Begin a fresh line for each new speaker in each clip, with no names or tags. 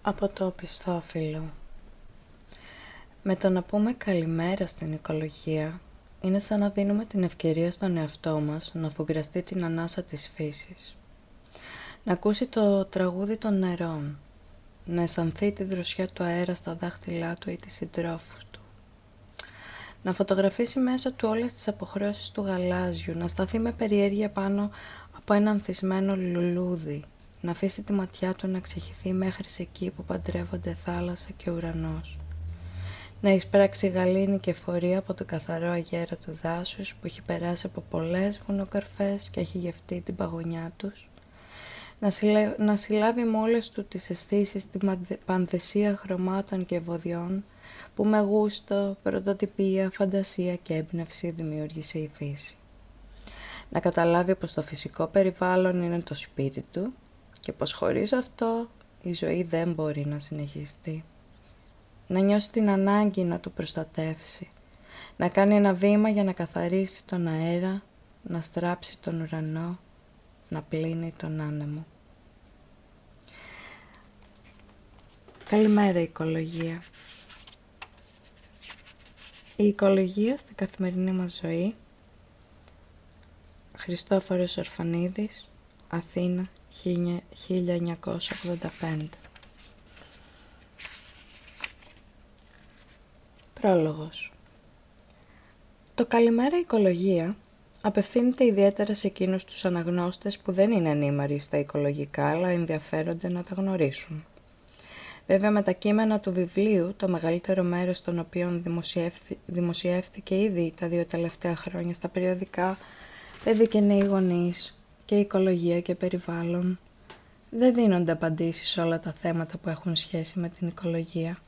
Από το οπισθόφυλλο. Με το να πούμε καλημέρα στην οικολογία είναι σαν να δίνουμε την ευκαιρία στον εαυτό μας να αφουγκραστεί την ανάσα της φύσης, να ακούσει το τραγούδι των νερών, να αισθανθεί τη δροσιά του αέρα στα δάχτυλά του ή της συντρόφους του, να φωτογραφίσει μέσα του όλες τις αποχρώσεις του γαλάζιου, να σταθεί με περιέργεια πάνω από ένα ανθισμένο λουλούδι, να αφήσει τη ματιά του να ξεχυθεί μέχρι εκεί που παντρεύονται θάλασσα και ουρανός, να εισπράξει γαλήνη και φορεία από το καθαρό αγέρα του δάσους που έχει περάσει από πολλές βουνοκαρφές και έχει γευτεί την παγωνιά τους, να συλλάβει με όλες του τις αισθήσεις την πανδεσία χρωμάτων και ευωδιών που με γούστο, πρωτοτυπία, φαντασία και έμπνευση δημιούργησε η φύση. Να καταλάβει πως το φυσικό περιβάλλον είναι το σπίτι του και πως χωρίς αυτό η ζωή δεν μπορεί να συνεχιστεί. Να νιώσει την ανάγκη να το προστατεύσει, να κάνει ένα βήμα για να καθαρίσει τον αέρα, να στράψει τον ουρανό, να πλύνει τον άνεμο. Καλημέρα οικολογία. Η οικολογία στην καθημερινή μας ζωή. Χριστόφορος Ορφανίδης, Αθήνα, 1985. Πρόλογος. Το καλημέρα οικολογία απευθύνεται ιδιαίτερα σε εκείνους τους αναγνώστες που δεν είναι ενήμαροι στα οικολογικά αλλά ενδιαφέρονται να τα γνωρίσουν. Βέβαια με τα κείμενα του βιβλίου, το μεγαλύτερο μέρος των οποίων δημοσιεύτηκε ήδη τα 2 τελευταία χρόνια στα περιοδικά Παιδί και Νέοι Γονείς και Οικολογία και Περιβάλλον, δεν δίνονται απαντήσεις σε όλα τα θέματα που έχουν σχέση με την οικολογία.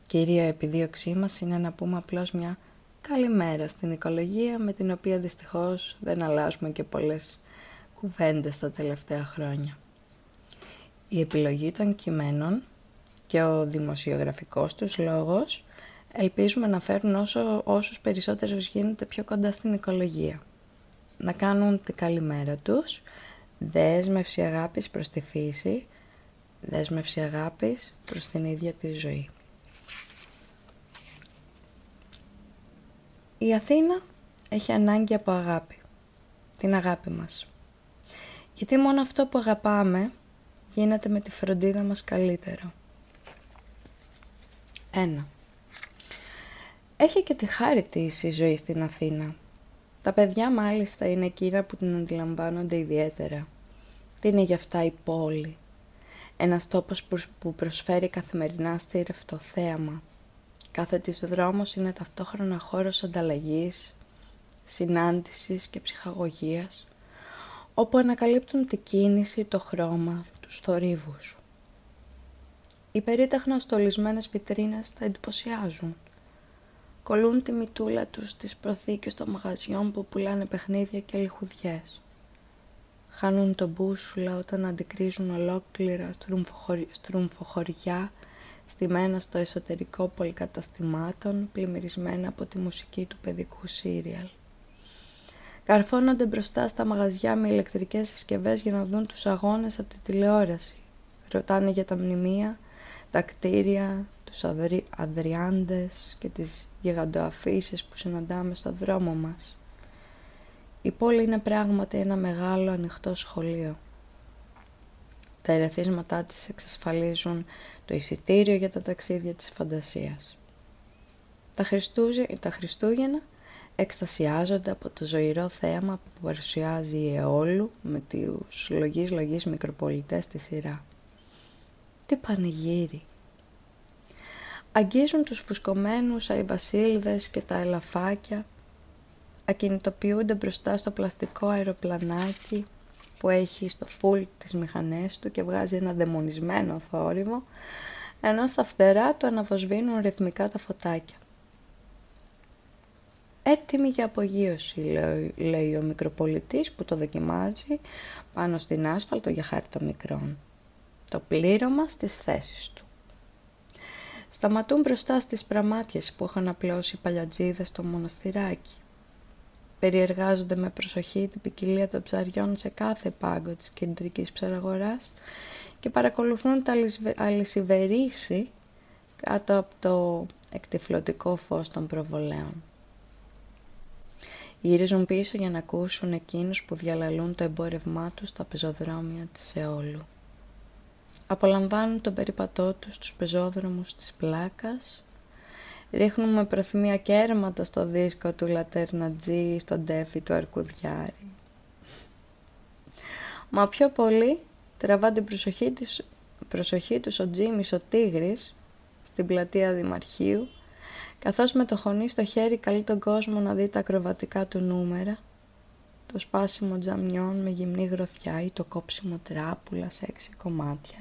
Κυρία επιδίωξή μας είναι να πούμε απλώς μια καλημέρα στην οικολογία, με την οποία δυστυχώς δεν αλλάζουμε και πολλές κουβέντες τα τελευταία χρόνια. Η επιλογή των κειμένων και ο δημοσιογραφικός τους λόγος ελπίζουμε να φέρουν όσους περισσότερους γίνεται πιο κοντά στην οικολογία. Να κάνουν την καλημέρα τους, δέσμευση αγάπης προς τη φύση, δέσμευση αγάπης προς την ίδια τη ζωή. Η Αθήνα έχει ανάγκη από αγάπη, την αγάπη μας. Γιατί μόνο αυτό που αγαπάμε γίνεται με τη φροντίδα μας καλύτερο. 1. Έχει και τη χάρη της η ζωή στην Αθήνα. Τα παιδιά μάλιστα είναι εκείνα που την αντιλαμβάνονται ιδιαίτερα. Τι είναι για αυτά η πόλη. Ένας τόπος που προσφέρει καθημερινά στήρευτο θέαμα. Κάθε της δρόμος είναι ταυτόχρονα χώρος ανταλλαγής, συνάντησης και ψυχαγωγίας, όπου ανακαλύπτουν την κίνηση, το χρώμα, τους θορύβους. Οι περίτεχνα στολισμένες βιτρίνες τα εντυπωσιάζουν. Κολλούν τη μητούλα τους στις προθήκες των μαγαζιών που πουλάνε παιχνίδια και λιχουδιές. Χάνουν το μπούσουλα όταν αντικρίζουν ολόκληρα στρουμφοχωριά στημένα στο εσωτερικό πολυκαταστημάτων, πλημμυρισμένα από τη μουσική του παιδικού σύριαλ. Καρφώνονται μπροστά στα μαγαζιά με ηλεκτρικές συσκευές για να δουν τους αγώνες από τη τηλεόραση. Ρωτάνε για τα μνημεία, τα κτίρια, τους αδριάντες και τις γιγαντοαφίσες που συναντάμε στο δρόμο μας. Η πόλη είναι πράγματι ένα μεγάλο ανοιχτό σχολείο. Τα ερεθίσματά της εξασφαλίζουν το εισιτήριο για τα ταξίδια της φαντασίας. Τα Χριστούγεννα εκστασιάζονται από το ζωηρό θέαμα που παρουσιάζει η Εόλου με τους λογείς μικροπολιτές στη σειρά. Τι πανηγύρι! Αγγίζουν τους φουσκωμένους αϊβασίλδες και τα ελαφάκια, ακινητοποιούνται μπροστά στο πλαστικό αεροπλανάκι που έχει στο φουλ τις μηχανές του και βγάζει ένα δαιμονισμένο θόρυβο, ενώ στα φτερά του αναβοσβήνουν ρυθμικά τα φωτάκια. Έτοιμη για απογείωση, λέει ο μικροπολιτής που το δοκιμάζει πάνω στην άσφαλτο για χάρη των μικρών. Το πλήρωμα στις θέσεις του. Σταματούν μπροστά στις πραμάτιες που είχαν απλώσει οι παλιατζίδες στο μοναστηράκι. Περιεργάζονται με προσοχή την ποικιλία των ψαριών σε κάθε πάγκο της κεντρικής ψαραγοράς και παρακολουθούν τα αλυσιβερίσι κάτω από το εκτυφλωτικό φως των προβολέων. Γυρίζουν πίσω για να ακούσουν εκείνους που διαλαλούν το εμπόρευμά τους στα πεζοδρόμια της Αιώλου. Απολαμβάνουν τον περίπατό τους στους πεζόδρομους της Πλάκας, ρίχνουν με προθυμία κέρματα στο δίσκο του Λατέρνατζή στον τέφι του Αρκουδιάρη. Μα πιο πολύ τραβά την προσοχή τους ο Τζίμις ο Τίγρης στην πλατεία Δημαρχείου, καθώς με το χωνί στο χέρι καλεί τον κόσμο να δει τα ακροβατικά του νούμερα, το σπάσιμο τζαμιών με γυμνή γροθιά ή το κόψιμο τράπουλα σε 6 κομμάτια.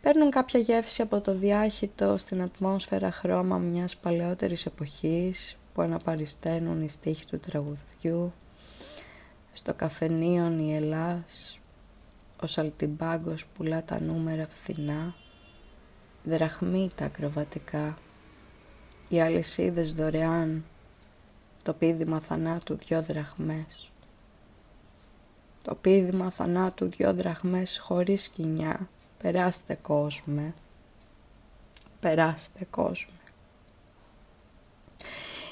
Παίρνουν κάποια γεύση από το διάχυτο στην ατμόσφαιρα χρώμα μιας παλαιότερης εποχής που αναπαρισταίνουν οι στίχοι του τραγουδιού, στο καφενείον η Ελλάς, ο Σαλτιμπάγκος πουλά τα νούμερα φθηνά, δραχμή τα ακροβατικά, οι αλυσίδες δωρεάν, το πείδημα θανάτου 2 δραχμές. Το πείδημα θανάτου 2 δραχμές χωρίς σκοινιά, περάστε κόσμε, περάστε κόσμε.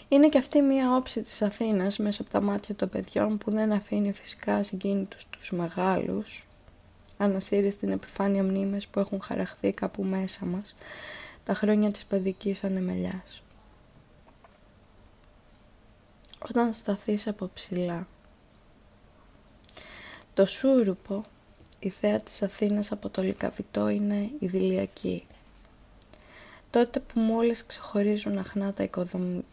Είναι και αυτή μία όψη της Αθήνας μέσα από τα μάτια των παιδιών που δεν αφήνει φυσικά συγκίνητους τους μεγάλους, ανασύρει στην επιφάνεια μνήμες που έχουν χαραχθεί κάπου μέσα μας τα χρόνια της παιδικής ανεμελιάς. Όταν σταθείς από ψηλά, το Σούρουπο, η θέα της Αθήνας από το Λυκαβητό, είναι ιδηλιακή. Τότε που μόλις ξεχωρίζουν αχνά τα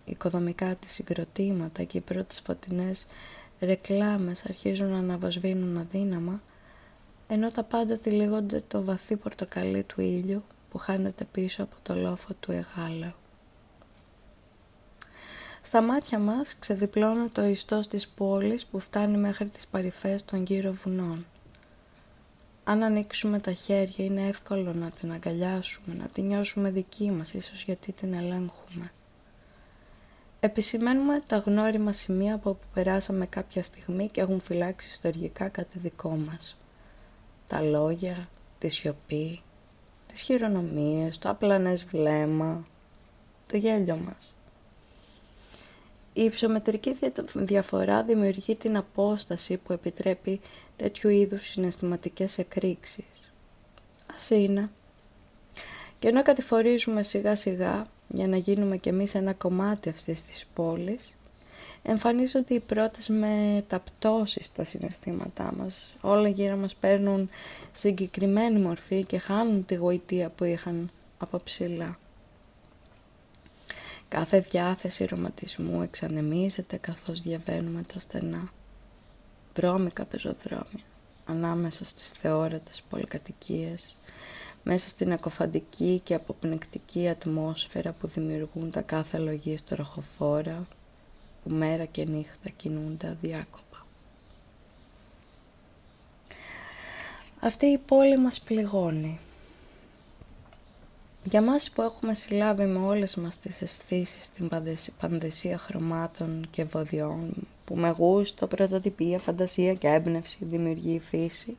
οικοδομικά της συγκροτήματα και οι πρώτες φωτεινές ρεκλάμες αρχίζουν να αναβοσβήνουν αδύναμα, ενώ τα πάντα τυλίγονται το βαθύ πορτοκαλί του ήλιου που χάνεται πίσω από το λόφο του Εγάλαου. Στα μάτια μας ξεδιπλώνεται ο ιστός της πόλης που φτάνει μέχρι τις παρυφές των γύρω βουνών. Αν ανοίξουμε τα χέρια είναι εύκολο να την αγκαλιάσουμε, να την νιώσουμε δική μας, ίσως γιατί την ελέγχουμε. Επισημαίνουμε τα γνώριμα σημεία από όπου περάσαμε κάποια στιγμή και έχουν φυλάξει ιστορικά κάτι δικό μας. Τα λόγια, τη σιωπή, τις χειρονομίες, το απλανές βλέμμα, το γέλιο μας. Η υψομετρική διαφορά δημιουργεί την απόσταση που επιτρέπει τέτοιου είδους συναισθηματικές εκρήξεις. Ας είναι. Και ενώ κατηφορίζουμε σιγά σιγά για να γίνουμε κι εμείς ένα κομμάτι αυτής της πόλης, εμφανίζονται οι πρώτες μεταπτώσεις στα συναισθήματά μας. Όλα γύρω μας παίρνουν συγκεκριμένη μορφή και χάνουν τη γοητεία που είχαν από ψηλά. Κάθε διάθεση ρομαντισμού εξανεμίζεται καθώς διαβαίνουμε τα στενά, βρώμικα πεζοδρόμια, ανάμεσα στις θεόρατες πολυκατοικίες, μέσα στην ακοφαντική και αποπνικτική ατμόσφαιρα που δημιουργούν τα κάθε λογή στο ροχοφόρα, που μέρα και νύχτα κινούνται αδιάκοπα. Αυτή η πόλη μας πληγώνει. Για μας που έχουμε συλλάβει με όλες μας τις αισθήσεις την πανδεσία χρωμάτων και βοδιών, που με γούστο, πρωτοτυπία, φαντασία και έμπνευση δημιουργεί η φύση,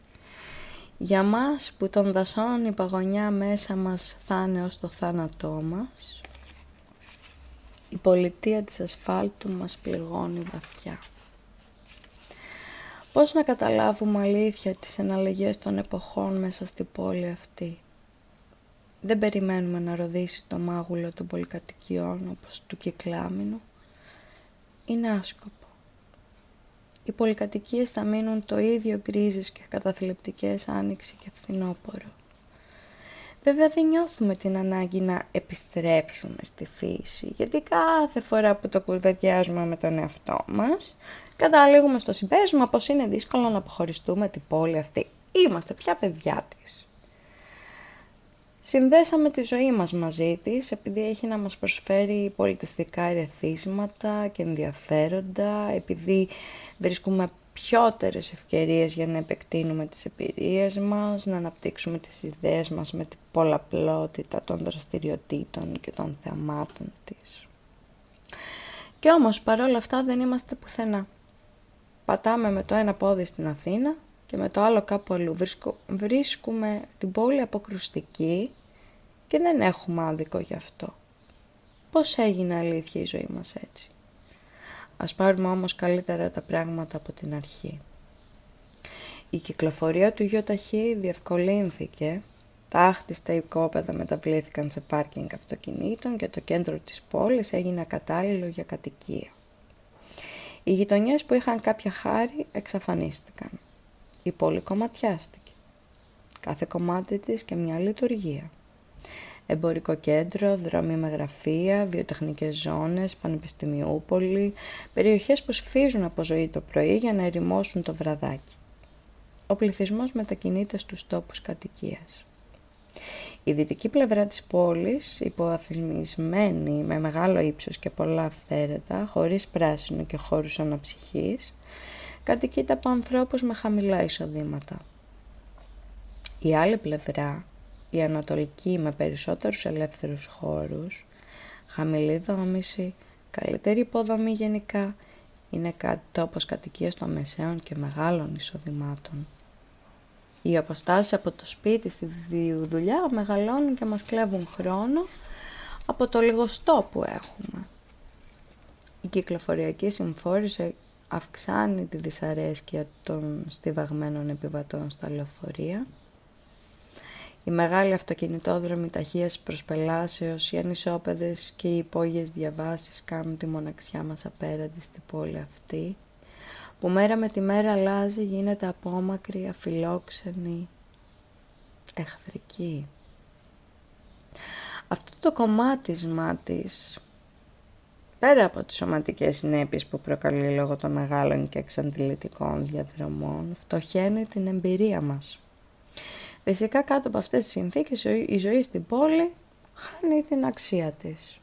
για μας που των δασών η παγωνιά μέσα μας θα είναι ως το θάνατό μας, η πολιτεία της ασφάλτου μας πληγώνει βαθιά. Πώς να καταλάβουμε αλήθεια τις εναλλαγές των εποχών μέσα στην πόλη αυτή? Δεν περιμένουμε να ροδίσει το μάγουλο των πολυκατοικιών όπως του Κυκλάμινου. Είναι άσκοπο. Οι πολυκατοικίες θα μείνουν το ίδιο γκρίζες και καταθλιπτικές άνοιξη και φθινόπωρο. Βέβαια δεν νιώθουμε την ανάγκη να επιστρέψουμε στη φύση, γιατί κάθε φορά που το κουβεντιάζουμε με τον εαυτό μας, καταλήγουμε στο συμπέρασμα πως είναι δύσκολο να αποχωριστούμε την πόλη αυτή. Είμαστε πια παιδιά της. Συνδέσαμε τη ζωή μας μαζί της επειδή έχει να μας προσφέρει πολιτιστικά ερεθίσματα και ενδιαφέροντα, επειδή βρίσκουμε πιότερες ευκαιρίες για να επεκτείνουμε τις εμπειρίες μας, να αναπτύξουμε τις ιδέες μας με την πολλαπλότητα των δραστηριοτήτων και των θεαμάτων της. Και όμως παρόλα αυτά δεν είμαστε πουθενά. Πατάμε με το ένα πόδι στην Αθήνα και με το άλλο κάπου αλλού βρίσκουμε την πόλη αποκρουστική και δεν έχουμε άδικο γι' αυτό. Πώς έγινε αλήθεια η ζωή μας έτσι? Ας πάρουμε όμως καλύτερα τα πράγματα από την αρχή. Η κυκλοφορία του ΙΟΤΑΧΗ διευκολύνθηκε, τα άχτιστα οικόπεδα μεταβλήθηκαν σε πάρκινγκ αυτοκινήτων και το κέντρο της πόλης έγινε ακατάλληλο για κατοικία. Οι γειτονιές που είχαν κάποια χάρη εξαφανίστηκαν. Η πόλη κομματιάστηκε. Κάθε κομμάτι της και μια λειτουργία. Εμπορικό κέντρο, δρόμοι με γραφεία, βιοτεχνικές ζώνες, πανεπιστημιούπολη, περιοχές που σφίζουν από ζωή το πρωί για να ερημώσουν το βραδάκι. Ο πληθυσμός μετακινείται στους τόπους κατοικίας. Η δυτική πλευρά της πόλης, υποαθλιμισμένη με μεγάλο ύψος και πολλά αυθαίρετα, χωρίς πράσινο και χώρους αναψυχής, κατοικείται από ανθρώπους με χαμηλά εισοδήματα. Η άλλη πλευρά, η ανατολική με περισσότερους ελεύθερους χώρους, χαμηλή δόμηση, καλύτερη υποδομή γενικά, είναι τόπος κατοικίας των μεσαίων και μεγάλων εισοδημάτων. Οι αποστάσεις από το σπίτι στη δουλειά μεγαλώνουν και μας κλέβουν χρόνο από το λιγοστό που έχουμε. Η κυκλοφοριακή συμφόρηση αυξάνει τη δυσαρέσκεια των στιβαγμένων επιβατών στα λεωφορεία. Οι μεγάλοι αυτοκινητόδρομοι ταχείας προσπελάσεως, οι ανισόπεδες και οι υπόγειες διαβάσεις κάνουν τη μοναξιά μας απέραντη στην πόλη αυτή, που μέρα με τη μέρα αλλάζει, γίνεται απόμακρη, αφιλόξενη, εχθρική. Αυτό το κομμάτισμα της, πέρα από τις σωματικές συνέπειες που προκαλεί λόγω των μεγάλων και εξαντλητικών διαδρομών, φτωχαίνει την εμπειρία μας. Φυσικά κάτω από αυτές τις συνθήκες η ζωή στην πόλη χάνει την αξία της.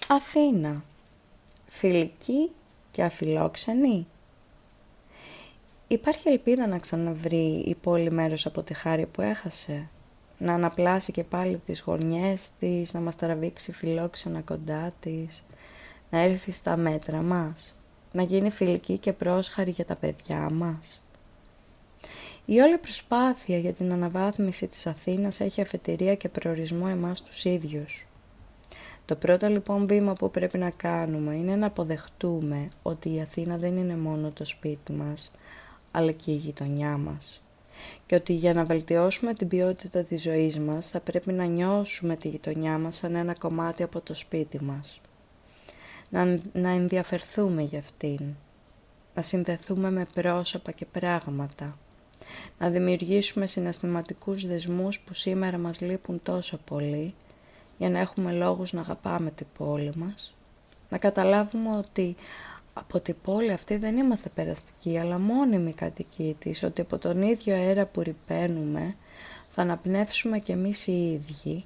Αθήνα. Φιλική και αφιλόξενη. Υπάρχει ελπίδα να ξαναβρει η πόλη μέρος από τη χάρη που έχασε, να αναπλάσει και πάλι τις γωνιές της, να μας τραβήξει φιλόξενα κοντά της, να έρθει στα μέτρα μας, να γίνει φιλική και πρόσχαρη για τα παιδιά μας. Η όλη προσπάθεια για την αναβάθμιση της Αθήνας έχει αφετηρία και προορισμό εμάς τους ίδιους. Το πρώτο λοιπόν βήμα που πρέπει να κάνουμε είναι να αποδεχτούμε ότι η Αθήνα δεν είναι μόνο το σπίτι μας, αλλά και η γειτονιά μας. Και ότι για να βελτιώσουμε την ποιότητα της ζωής μας θα πρέπει να νιώσουμε τη γειτονιά μας σαν ένα κομμάτι από το σπίτι μας. Να ενδιαφερθούμε για αυτήν, να συνδεθούμε με πρόσωπα και πράγματα, να δημιουργήσουμε συναισθηματικούς δεσμούς που σήμερα μας λείπουν τόσο πολύ, για να έχουμε λόγους να αγαπάμε την πόλη μας, να καταλάβουμε ότι από την πόλη αυτή δεν είμαστε περαστικοί, αλλά μόνιμοι κατοικοί της, ότι από τον ίδιο αέρα που ρυπαίνουμε θα αναπνεύσουμε κι εμείς οι ίδιοι,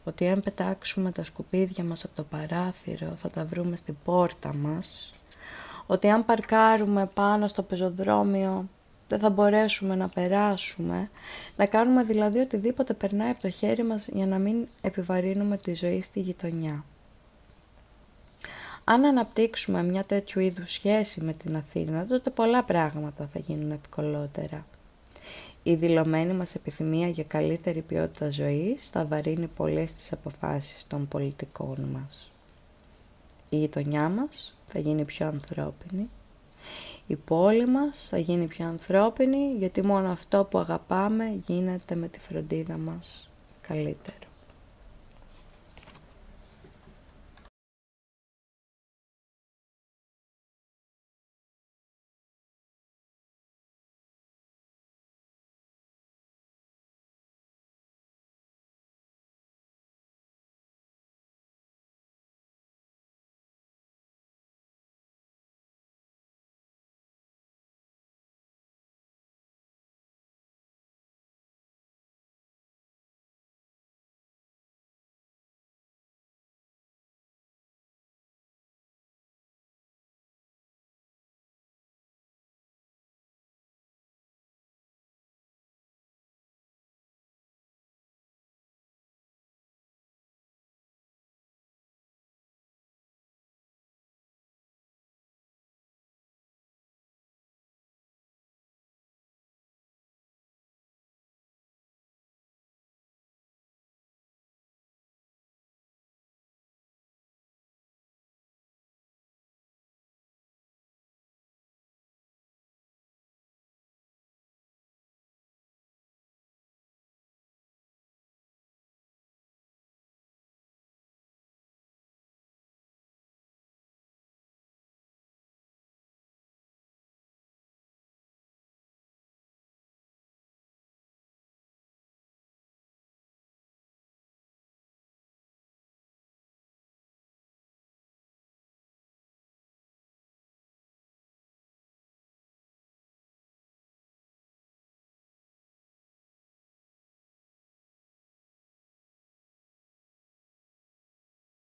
ότι αν πετάξουμε τα σκουπίδια μας από το παράθυρο θα τα βρούμε στην πόρτα μας, ότι αν παρκάρουμε πάνω στο πεζοδρόμιο δεν θα μπορέσουμε να περάσουμε, να κάνουμε δηλαδή οτιδήποτε περνάει από το χέρι μας για να μην επιβαρύνουμε τη ζωή στη γειτονιά. Αν αναπτύξουμε μια τέτοιου είδους σχέση με την Αθήνα, τότε πολλά πράγματα θα γίνουν ευκολότερα. Η δηλωμένη μας επιθυμία για καλύτερη ποιότητα ζωής θα βαρύνει πολλές τις αποφάσεις των πολιτικών μας. Η γειτονιά μας θα γίνει πιο ανθρώπινη. Η πόλη μας θα γίνει πιο ανθρώπινη, γιατί μόνο αυτό που αγαπάμε γίνεται με τη φροντίδα μας καλύτερο.